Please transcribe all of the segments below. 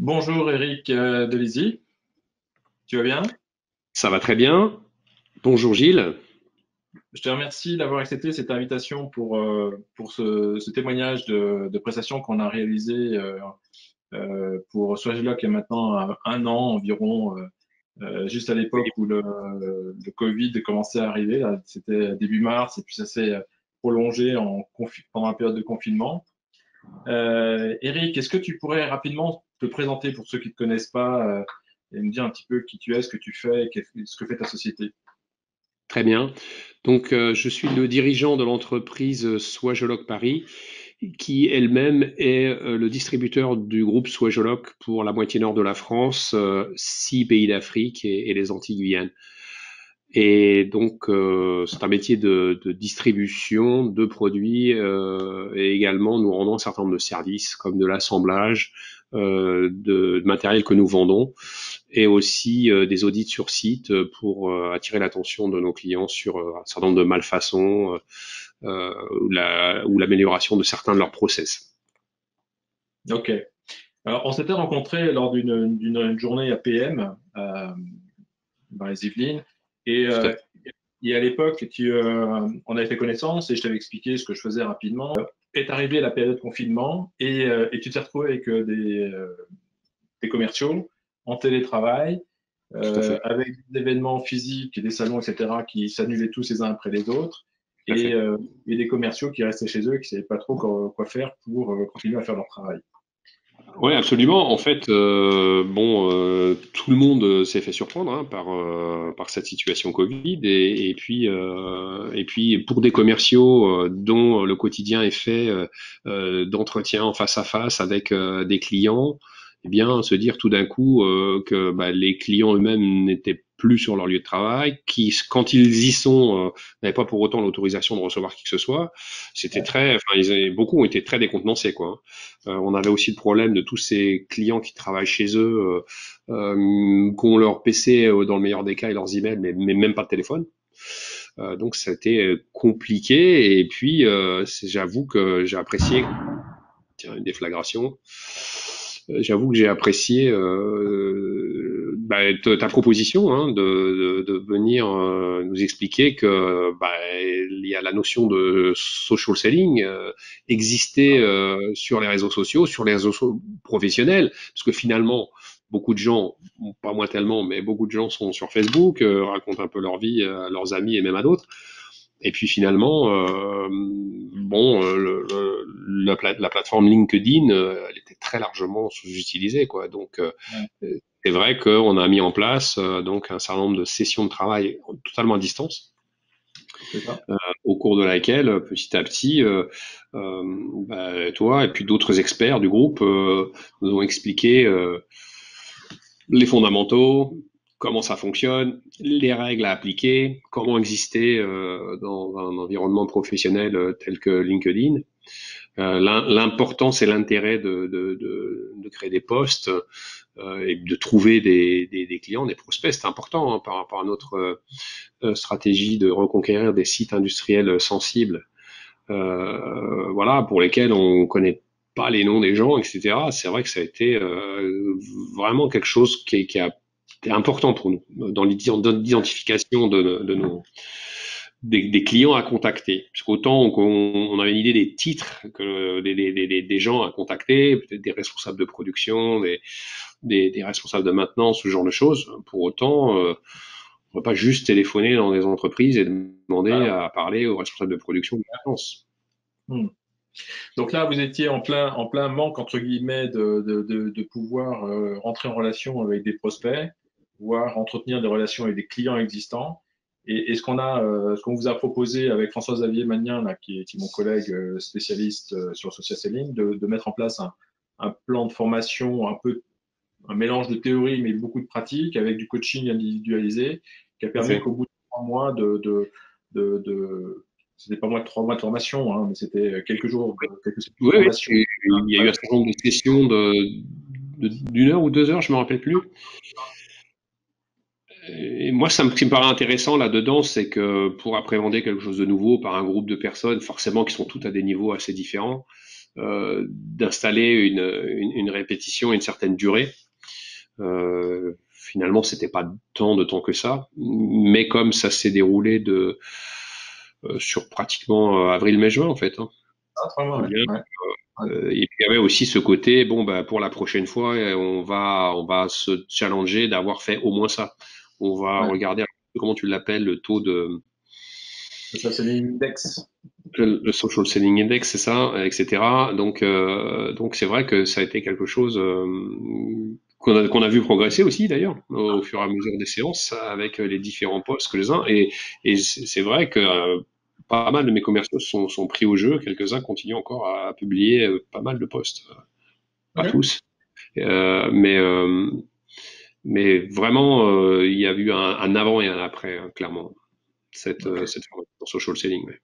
Bonjour Eric Delizy, tu vas bien? Ça va très bien. Bonjour Gilles. Je te remercie d'avoir accepté cette invitation pour ce témoignage de prestation qu'on a réalisé pour Swageloc il y a maintenant un an environ, juste à l'époque où le Covid commençait à arriver. Là, c'était début mars et puis ça s'est prolongé pendant la période de confinement. Eric, est-ce que tu pourrais rapidement te présenter pour ceux qui ne te connaissent pas et me dire un petit peu qui tu es, ce que tu fais et ce que fait ta société? Très bien. Donc, je suis le dirigeant de l'entreprise Swagoloc Paris, qui elle-même est le distributeur du groupe Swagoloc pour la moitié nord de la France, 6 pays d'Afrique et les Antilles Guyane. Et donc, c'est un métier de distribution de produits et également nous rendons un certain nombre de services comme de l'assemblage de matériel que nous vendons et aussi des audits sur site pour attirer l'attention de nos clients sur un certain nombre de malfaçons ou l'amélioration de certains de leurs process. Ok. Alors, on s'était rencontrés lors d'une journée APM dans les Yvelines et, Tout à euh, fait. et à l'époque, on avait fait connaissance et je t'avais expliqué ce que je faisais rapidement. Est arrivée la période de confinement et tu t'es retrouvé avec des commerciaux en télétravail, Tout à fait. avec des événements physiques et des salons, etc., qui s'annulaient tous les uns après les autres, Tout à et, fait. euh, et des commerciaux qui restaient chez eux et qui ne savaient pas trop quoi faire pour continuer à faire leur travail. Oui, absolument. En fait, tout le monde s'est fait surprendre hein, par cette situation Covid et puis pour des commerciaux dont le quotidien est fait d'entretien en face à face avec des clients, eh bien, se dire tout d'un coup que les clients eux-mêmes n'étaient plus sur leur lieu de travail, qui, quand ils y sont, n'avaient pas pour autant l'autorisation de recevoir qui que ce soit. C'était enfin, beaucoup ont été très décontenancés, quoi. On avait aussi le problème de tous ces clients qui travaillent chez eux, qui ont leur PC dans le meilleur des cas et leurs emails, mais même pas de téléphone. Donc ça a été compliqué. Et puis j'avoue que j'ai apprécié, tiens, une déflagration. J'avoue que j'ai apprécié ta proposition hein, de venir nous expliquer que il y a la notion de social selling existait sur les réseaux sociaux, sur les professionnels, parce que finalement beaucoup de gens, pas moi tellement, mais beaucoup de gens sont sur Facebook, racontent un peu leur vie à leurs amis et même à d'autres. Et puis finalement, la plateforme LinkedIn, elle était très largement sous-utilisée, quoi. Donc, c'est vrai qu'on a mis en place donc un certain nombre de sessions de travail totalement à distance, C'est ça. au cours de laquelle, petit à petit, toi et puis d'autres experts du groupe nous ont expliqué les fondamentaux, comment ça fonctionne, les règles à appliquer, comment exister dans un environnement professionnel tel que LinkedIn. L'importance et l'intérêt de créer des postes et de trouver des clients, des prospects, c'est important hein, par rapport à notre stratégie de reconquérir des sites industriels sensibles, voilà, pour lesquels on connaît pas les noms des gens, etc. C'est vrai que ça a été vraiment quelque chose qui a été important pour nous dans l'identification de nos des clients à contacter. Parce qu'autant on avait une idée des titres que des gens à contacter, peut-être des responsables de production, des responsables de maintenance, ce genre de choses. Pour autant, on ne va pas juste téléphoner dans des entreprises et demander Voilà. à parler aux responsables de production de maintenance. Hmm. Donc là, vous étiez en plein manque, entre guillemets, de pouvoir rentrer en relation avec des prospects, voire entretenir des relations avec des clients existants. Et ce qu'on vous a proposé avec François-Xavier Magnin, là, qui est mon collègue spécialiste sur le social selling, de mettre en place un plan de formation, un mélange de théorie, mais beaucoup de pratique, avec du coaching individualisé, qui a Tout à permis fait. qu'au bout de 3 mois c'était pas moins de 3 mois de formation, hein, mais c'était quelques sessions de Oui, oui. formation. Il y a eu un certain nombre de sessions d'une heure ou 2 heures, je me rappelle plus. Et moi, ce qui me paraît intéressant là-dedans, c'est que pour appréhender quelque chose de nouveau par un groupe de personnes, forcément qui sont toutes à des niveaux assez différents, d'installer une répétition, une certaine durée. Finalement, c'était pas tant de temps que ça, mais comme ça s'est déroulé sur pratiquement avril, mai, juin en fait. Hein. Ah, très bien, ouais. Bien. Ouais, ouais. Et puis il y avait aussi ce côté, bon bah pour la prochaine fois, on va se challenger d'avoir fait au moins ça. On va Ouais. regarder comment tu l'appelles, le taux de Ça, c'est l'index. le social selling index, c'est ça, etc. Donc c'est vrai que ça a été quelque chose qu'on a vu progresser aussi d'ailleurs au fur et à mesure des séances avec les différents posts que les uns. Et c'est vrai que pas mal de mes commerciaux sont pris au jeu. Quelques-uns continuent encore à publier pas mal de posts, pas Ok. tous, euh, mais euh, mais vraiment il y a eu un avant et un après, hein, clairement Ok. cette formation social selling. Ouais.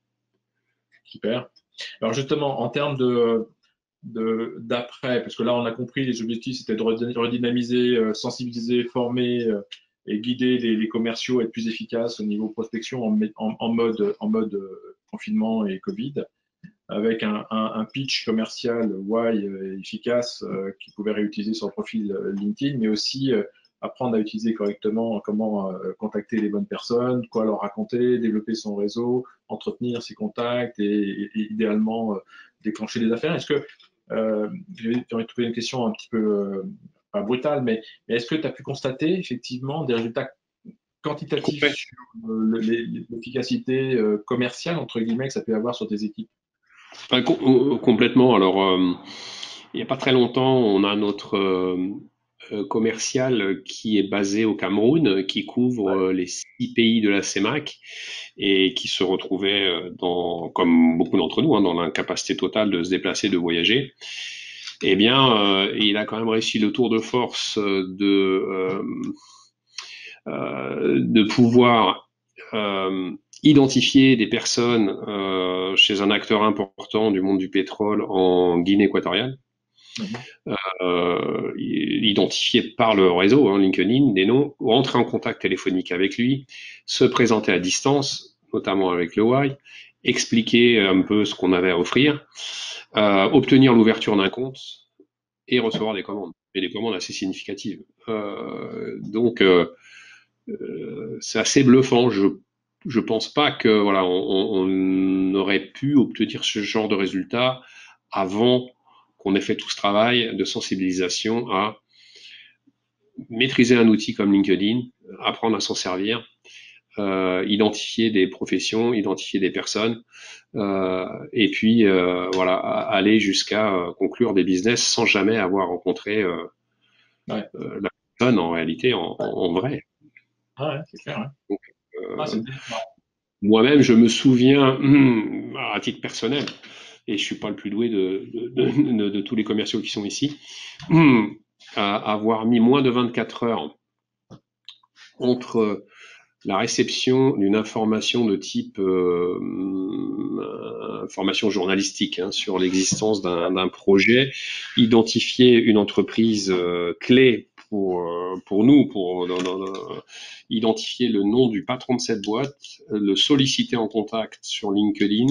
Super. Alors justement, en termes d'après, parce que là, on a compris, les objectifs, c'était de redynamiser, sensibiliser, former et guider les commerciaux à être plus efficaces au niveau prospection en mode confinement et Covid, avec un pitch commercial why efficace qu'ils pouvaient réutiliser sur le profil LinkedIn, mais aussi apprendre à utiliser correctement comment contacter les bonnes personnes, quoi leur raconter, développer son réseau, entretenir ses contacts et idéalement déclencher des affaires. Est-ce que, j'ai envie de trouver une question un petit peu pas brutale, mais est-ce que tu as pu constater effectivement des résultats quantitatifs Complètement. sur l'efficacité commerciale, entre guillemets, que ça peut avoir sur tes équipes? Complètement. Alors, il n'y a pas très longtemps, on a notre commercial qui est basé au Cameroun, qui couvre les 6 pays de la CEMAC et qui se retrouvait comme beaucoup d'entre nous, hein, dans l'incapacité totale de se déplacer, de voyager. Eh bien, il a quand même réussi le tour de force de pouvoir identifier des personnes chez un acteur important du monde du pétrole en Guinée équatoriale, Mhm. identifier par le réseau, hein, LinkedIn, des noms, rentrer en contact téléphonique avec lui, se présenter à distance, notamment avec le Y, expliquer un peu ce qu'on avait à offrir, obtenir l'ouverture d'un compte et recevoir des commandes, et des commandes assez significatives. C'est assez bluffant. Je pense pas que voilà on aurait pu obtenir ce genre de résultat avant qu'on ait fait tout ce travail de sensibilisation à maîtriser un outil comme LinkedIn, apprendre à s'en servir, identifier des professions, identifier des personnes, et puis voilà aller jusqu'à conclure des business sans jamais avoir rencontré Ouais. la personne en réalité en vrai. Ah ouais, c'est clair. Ouais. Donc, Ah, c'est euh, marrant. moi-même, je me souviens, à titre personnel, et je suis pas le plus doué de tous les commerciaux qui sont ici, à avoir mis moins de 24 heures entre la réception d'une information de type information journalistique, hein, sur l'existence d'un projet, identifier une entreprise clé pour nous, identifier le nom du patron de cette boîte, le solliciter en contact sur LinkedIn,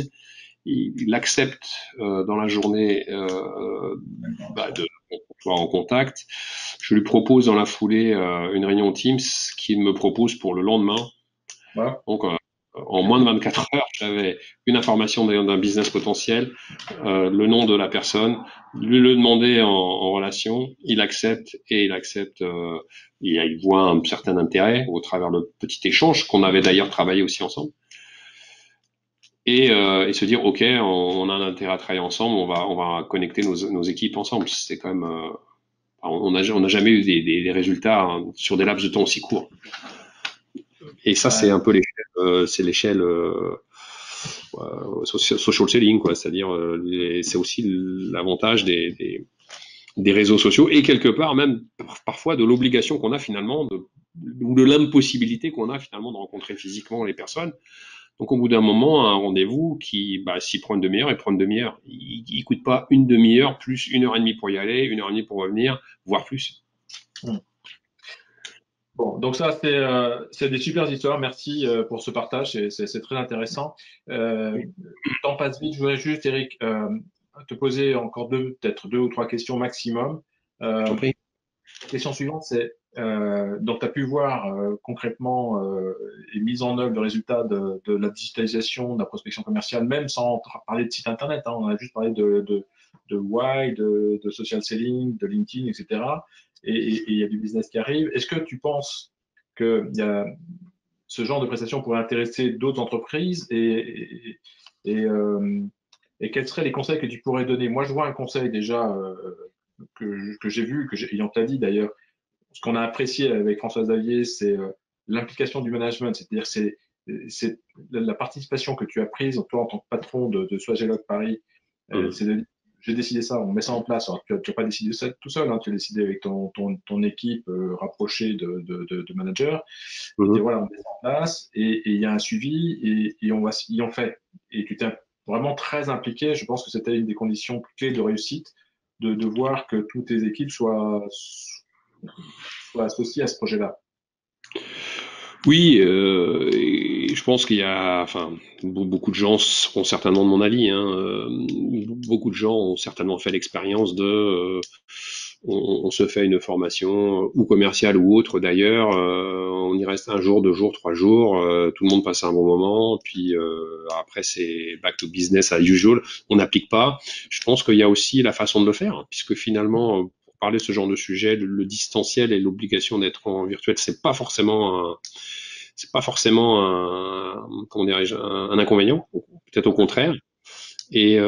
il accepte dans la journée de pouvoir en contact. Je lui propose dans la foulée une réunion Teams qu'il me propose pour le lendemain. Voilà. Donc, en moins de 24 heures, j'avais une information d'un business potentiel, le nom de la personne, lui le demander en relation, il accepte et il voit un certain intérêt au travers le petit échange qu'on avait d'ailleurs travaillé aussi ensemble. Et se dire ok, on a un intérêt à travailler ensemble, on va connecter nos équipes ensemble. C'est quand même on n'a jamais eu des résultats, hein, sur des laps de temps aussi courts. Et ça, c'est Ouais. un peu l'échelle, c'est l'échelle social selling, quoi. C'est-à-dire, c'est aussi l'avantage des réseaux sociaux et quelque part même parfois de l'obligation qu'on a finalement ou de l'impossibilité qu'on a finalement de rencontrer physiquement les personnes. Donc au bout d'un moment, un rendez-vous qui, s'il prend une demi-heure, il prend une demi-heure. Il coûte pas une demi-heure plus 1 heure et demie pour y aller, 1 heure et demie pour revenir, voire plus. Hmm. Bon, donc ça, c'est des super histoires. Merci pour ce partage. C'est très intéressant. Le temps passe vite. Je voudrais juste, Eric, te poser encore peut-être deux ou trois questions maximum. Je t'en Euh, prie. la question suivante, c'est donc tu as pu voir concrètement les mises en œuvre de résultats de la digitalisation, de la prospection commerciale, même sans parler de site internet. Hein, on a juste parlé de Why, de social selling, de LinkedIn, etc. Et il y a du business qui arrive. Est-ce que tu penses que ce genre de prestation pourrait intéresser d'autres entreprises et et quels seraient les conseils que tu pourrais donner? Moi, je vois un conseil déjà que j'ai vu, et on t'a dit d'ailleurs, ce qu'on a apprécié avec Françoise Xavier, c'est l'implication du management, c'est-à-dire c'est la participation que tu as prise, toi en tant que patron de Swagelog Paris, Mhm. c'est de j'ai décidé ça, on met ça en place. Alors, tu n'as pas décidé ça tout seul, hein, tu as décidé avec ton équipe rapprochée de managers. Et Mhm. voilà, on met ça en place et il y a un suivi et on fait. Et tu t'es vraiment très impliqué. Je pense que c'était une des conditions clés de réussite, de voir que toutes tes équipes soient associées à ce projet-là. Oui, et je pense qu'il y a, enfin, beaucoup de gens seront certainement de mon avis. Hein, beaucoup de gens ont certainement fait l'expérience de, on se fait une formation ou commerciale ou autre d'ailleurs, on y reste un jour, 2 jours, 3 jours, tout le monde passe un bon moment, puis après c'est back to business as usual. On n'applique pas. Je pense qu'il y a aussi la façon de le faire, hein, puisque finalement, pour parler de ce genre de sujet, le distanciel et l'obligation d'être en virtuel, c'est pas forcément comment dirais-je, un inconvénient, peut-être au contraire. Et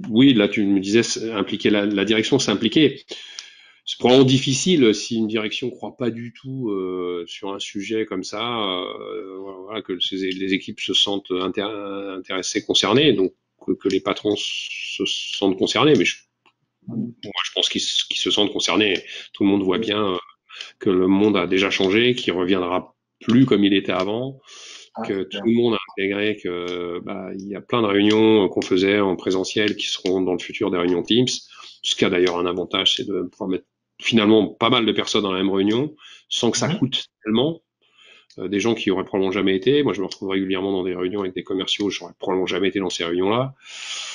oui, là tu me disais impliquer la direction, c'est impliquer. C'est probablement difficile si une direction ne croit pas du tout sur un sujet comme ça, voilà, que les équipes se sentent intéressées, concernées, donc que les patrons se sentent concernés. Mais moi, je pense qu'ils se sentent concernés. Tout le monde voit bien que le monde a déjà changé, qu'il reviendra plus comme il était avant, Ah, que c'est tout clair. le monde a intégré que bah, il y a plein de réunions qu'on faisait en présentiel qui seront dans le futur des réunions Teams. Ce qui a d'ailleurs un avantage, c'est de pouvoir mettre finalement pas mal de personnes dans la même réunion sans que ça Mhm. coûte tellement. Des gens qui auraient probablement jamais été. Moi, je me retrouve régulièrement dans des réunions avec des commerciaux, j'aurais probablement jamais été dans ces réunions-là.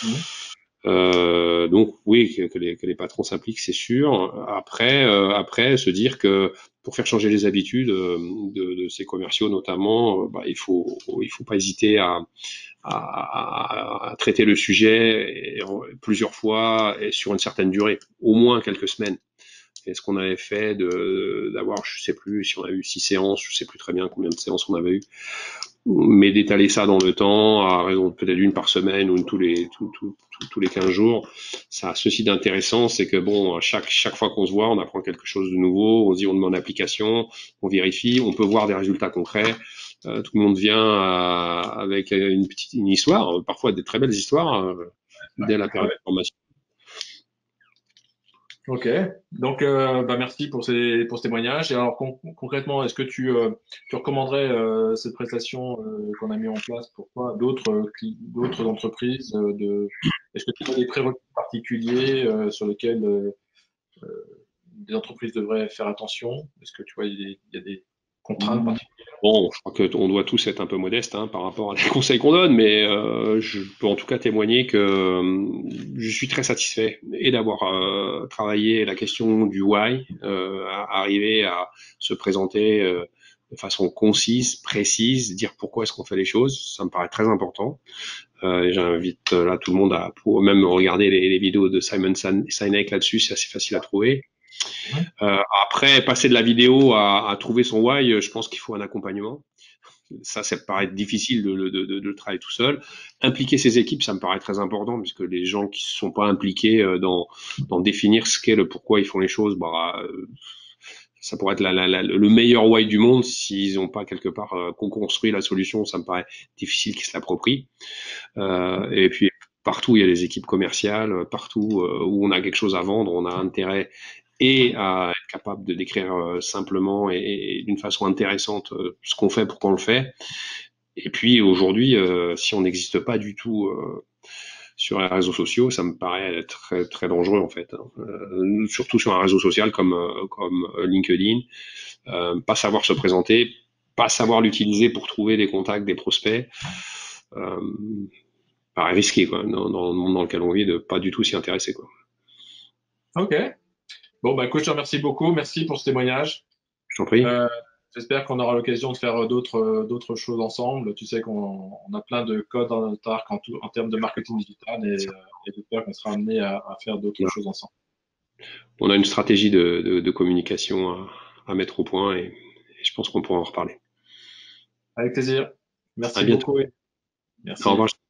Mhm. Donc oui, que les patrons s'impliquent, c'est sûr. Après, se dire que pour faire changer les habitudes de ces commerciaux notamment, bah, il faut pas hésiter à traiter le sujet plusieurs fois et sur une certaine durée, au moins quelques semaines. Et ce qu'on avait fait d'avoir, je sais plus si on a eu 6 séances, je sais plus très bien combien de séances on avait eu, mais d'étaler ça dans le temps, à raison de peut-être une par semaine ou une tous les 15 jours, ça a ceci d'intéressant, c'est que bon, chaque fois qu'on se voit, on apprend quelque chose de nouveau, on se dit, on demande l'application, on vérifie, on peut voir des résultats concrets, tout le monde vient avec une histoire, parfois des très belles histoires, dès la Ah période ouais. de formation. Ok. Donc, bah, merci pour ce témoignage. Et alors, concrètement, est-ce que tu recommanderais cette prestation qu'on a mis en place pour toi à d'autres entreprises est-ce que tu as des prérequis particuliers sur lesquels des entreprises devraient faire attention? Est-ce que tu vois, il y a des contraintes particulières? Bon, je crois qu'on doit tous être un peu modestes hein, par rapport à les conseils qu'on donne, mais je peux en tout cas témoigner que je suis très satisfait et d'avoir travaillé la question du why, arriver à se présenter de façon concise, précise, dire pourquoi est-ce qu'on fait les choses, ça me paraît très important. Et j'invite là tout le monde à pour même regarder les vidéos de Simon Sinek là-dessus, c'est assez facile à trouver. Mhm. Après, passer de la vidéo à trouver son why, je pense qu'il faut un accompagnement. Ça me paraît difficile de le travailler tout seul. Impliquer ses équipes, ça me paraît très important, puisque les gens qui ne sont pas impliqués dans définir ce qu'est le pourquoi ils font les choses, bah, ça pourrait être le meilleur why du monde s'ils n'ont pas quelque part construit la solution. Ça me paraît difficile qu'ils se l'approprient. Et puis partout il y a des équipes commerciales, partout où on a quelque chose à vendre, on a intérêt et à être capable de décrire simplement et d'une façon intéressante ce qu'on fait, pourquoi on le fait. Et puis aujourd'hui, si on n'existe pas du tout sur les réseaux sociaux, ça me paraît très très dangereux en fait. Hein. Surtout sur un réseau social comme LinkedIn, pas savoir se présenter, pas savoir l'utiliser pour trouver des contacts, des prospects. Euh, paraît risqué, quoi, dans le monde dans lequel on vit, de pas du tout s'y intéresser, quoi. Ok. Bon, bah, écoute, je te remercie beaucoup. Merci pour ce témoignage. Je t'en prie. Euh, J'espère qu'on aura l'occasion de faire d'autres choses ensemble. Tu sais qu'on a plein de codes dans notre arc en termes de marketing digital et j'espère qu'on sera amené à faire d'autres choses ensemble. On a une stratégie de communication à mettre au point et je pense qu'on pourra en reparler. Avec plaisir. À Merci bientôt. beaucoup. Au revoir. Merci.